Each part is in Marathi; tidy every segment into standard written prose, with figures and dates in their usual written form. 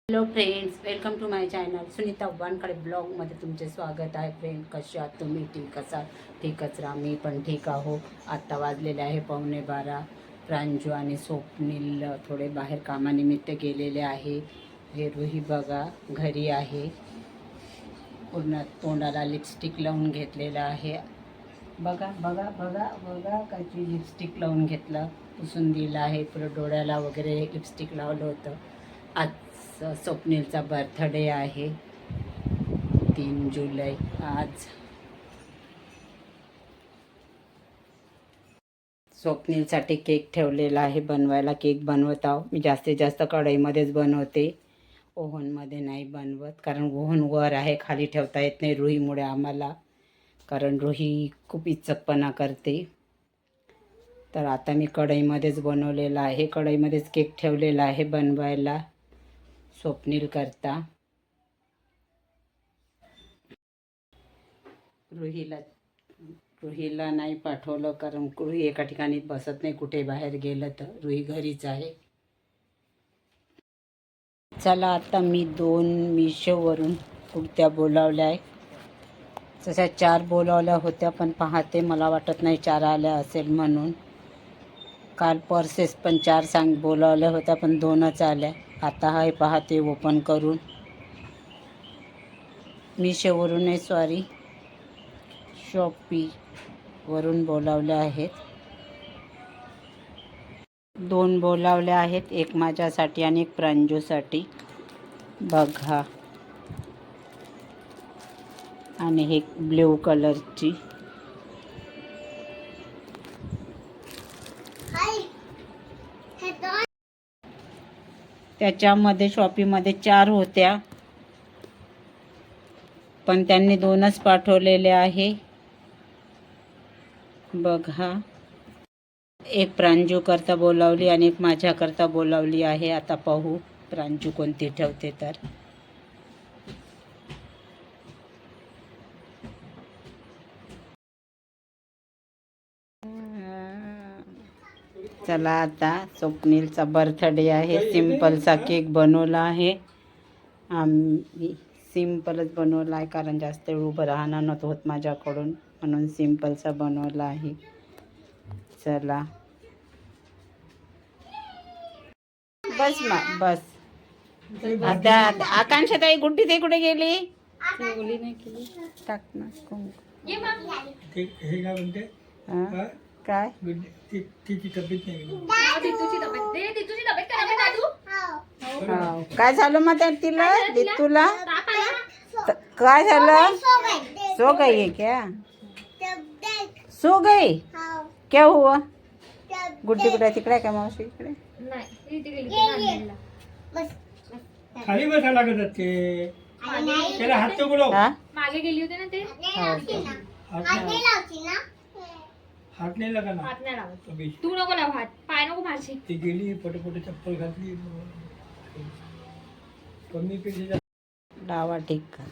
Hello friends, welcome to my channel Sunita Wankhede ब्लॉगमध्ये तुमचे स्वागत आहे. फ्रेंड, कसे आहात तुम्ही? ठीक असाल? ठीकच राहा, मी पण ठीक आहो. आत्ता वाजलेले आहे 11:15. प्रांजू आणि स्वप्नील थोडे बाहेर कामानिमित्त गेलेले आहे. हे रुही बघा घरी आहे, पूर्ण तोंडाला लिपस्टिक लावून घेतलेलं आहे. बघा बघा बघा बघा काची लिपस्टिक लावून घेतलं, पुसून दिलं आहे. पुढं डोळ्याला वगैरे लिपस्टिक लावलं होतं. आज स्वप्नीलचा बर्थडे आहे, 3 जुलै आज. स्वप्नीलसाठी केक ठेवलेला आहे बनवायला. केक बनवत आहो. मी जास्तीत जास्त कढईमध्येच बनवते, ओव्हनमध्ये नाही बनवत, कारण ओव्हन वर आहे, खाली ठेवता येत नाही रुहीमुळे आम्हाला, कारण रुही खूप इच्चकपणा करते. तर आता मी कढईमध्येच बनवलेला आहे, कढईमध्येच केक ठेवलेला आहे बनवायला स्वप्नील करता. रुहीला नाही पाठवलं, कारण रुही एका ठिकाणी बसत नाही, कुठे बाहेर गेलं तर. रुही घरीच आहे. चला, आता मी 2 मिशोवरून कुर्त्या बोलावल्या आहे. तशा 4 बोलावल्या होत्या, पण पाहते मला वाटत नाही 4 आल्या असेल म्हणून. काल पर्सेस पण 4 बोलावल्या होत्या, पण 2च आल्या. आता हाय पाहते ओपन करून. मिशोवरून नाही, सॉरी, शॉपीवरून बोलावल्या आहेत. 2 बोलावल्या आहेत, एक माझ्यासाठी आणि एक प्रांजूसाठी. बघा, आणि हे ब्ल्यू कलरची. त्याच्यामध्ये शॉपीमध्ये 4 होत्या, पण त्यांनी 2च पाठवलेले आहे. बघा, एक प्रांजू करता बोलावली आणि एक माझ्या करता बोलावली आहे. आता पाहू प्रांजू कोणती ठेवते तर. चला, आता स्वप्नीलचा बर्थडे आहे. सिंपलचा केक बनवला आहे आम्ही, सिंपलच बनवला आहे, कारण जास्त वेळ उभं राहणं नव्हतं होत माझ्याकडून, म्हणून सिंपलचा बनवला आहे. चला बस बस. आता आकांक्षाताई गुड्डी कुठे गेली? टाक ना काय काय झालं मग तिला? तुला काय झालं? सो गई है क्या? सो गई? क्या हुआ? गुड्डी कुठे? तिकडे काय मावशी? इकडे खाली बसा लागत ते. त्याला हात तो बोलव. मागे गेली होती ना ते. हात नाही लागा ना. हात नाही लावत. तू नको लाव हात, पाय नको मारशी. ती गेली पटपट चप्पल घातली, कमी पेक्षा डावा ठीक का?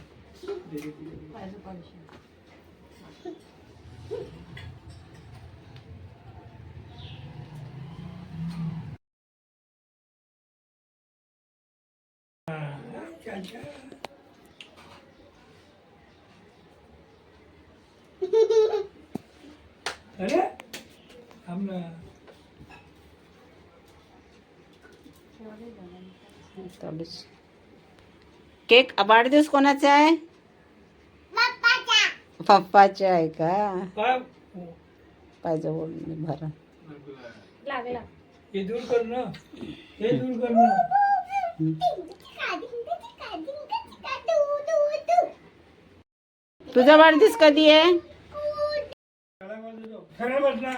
अरे आमना केक वाढदिवस कोणाचा आहे? पप्पाचा आहे का? पाहिजे भरा लागला. हे दूर कर ना, हे दूर कर ना. तुझा वाढदिवस कधी आहे? सरळ बस ना.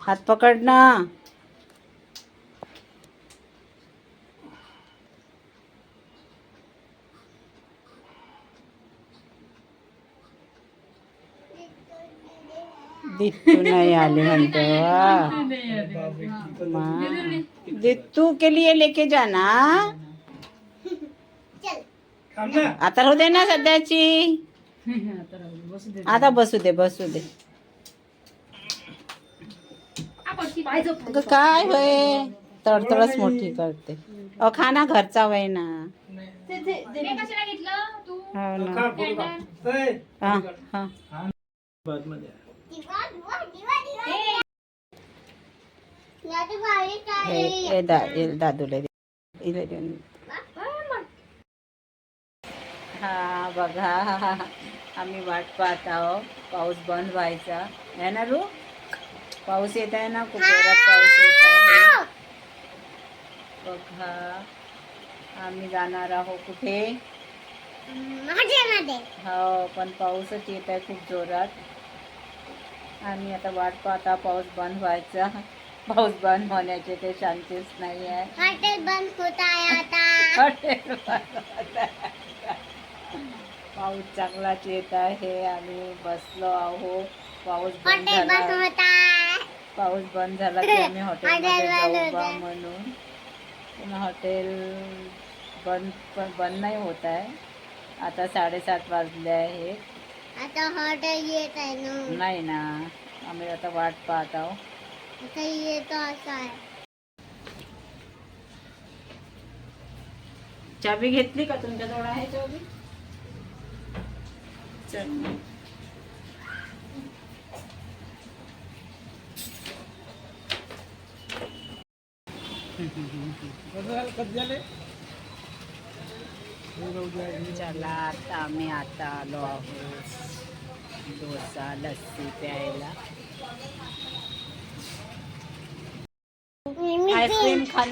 हात पकड ना. दित्तू नाही आले म्हणते. दित्तू के लिए लेके जाना. आता राहू दे ना सध्याची. आता बसू दे. अगं काय वय तडतडच मोठी करते खाना घरचा वय ना. ते कशाला घेतलं तू हो ना. खा, फोटो काढ. ए, हा फोटो काढ. हा बादमध्ये. हे दादूला दे. इले देऊन. हा बघा आम्ही वाट पाहत आहोत पाऊस बंद व्हायचा आहे ना रू. पाऊस येत आहे ना खूप जोरात पाऊस येत आहे. बघा आम्ही जाणार आहोत कुठे. हो पण पाऊसच येत आहे खूप जोरात. आम्ही आता वाट पाहता पाऊस बंद व्हायचा. पाऊस बंद होण्याचे ते शांतीच नाही आहे. हॉटेल बंद होत आहे आता. हॉटेल बंद होत आहे. पाऊस चांगलाच येत आहे. आम्ही बसलो आहोत. पाऊस बंद हॉटेल बंद झाला. होत आहे. पाऊस बंद झाला की आम्ही हॉटेलमध्ये हॉटेल बंद जाऊ बा होतं. म्हणून. पण हॉटेल बंद नाही होत आहे. आता 7:30 वाजले आहेत. आता हॉटेल येत आहे ना. नाही ना आम्ही आता वाट पाहत आहोत. आता येतो असं आहे. चाबी घेतली का तुमच्याजवळ आहे चाबी. चल चला आता आम्ही आता आलो आहोत डोसा लस्सी प्यायला. आईस्क्रीम खाल्ली.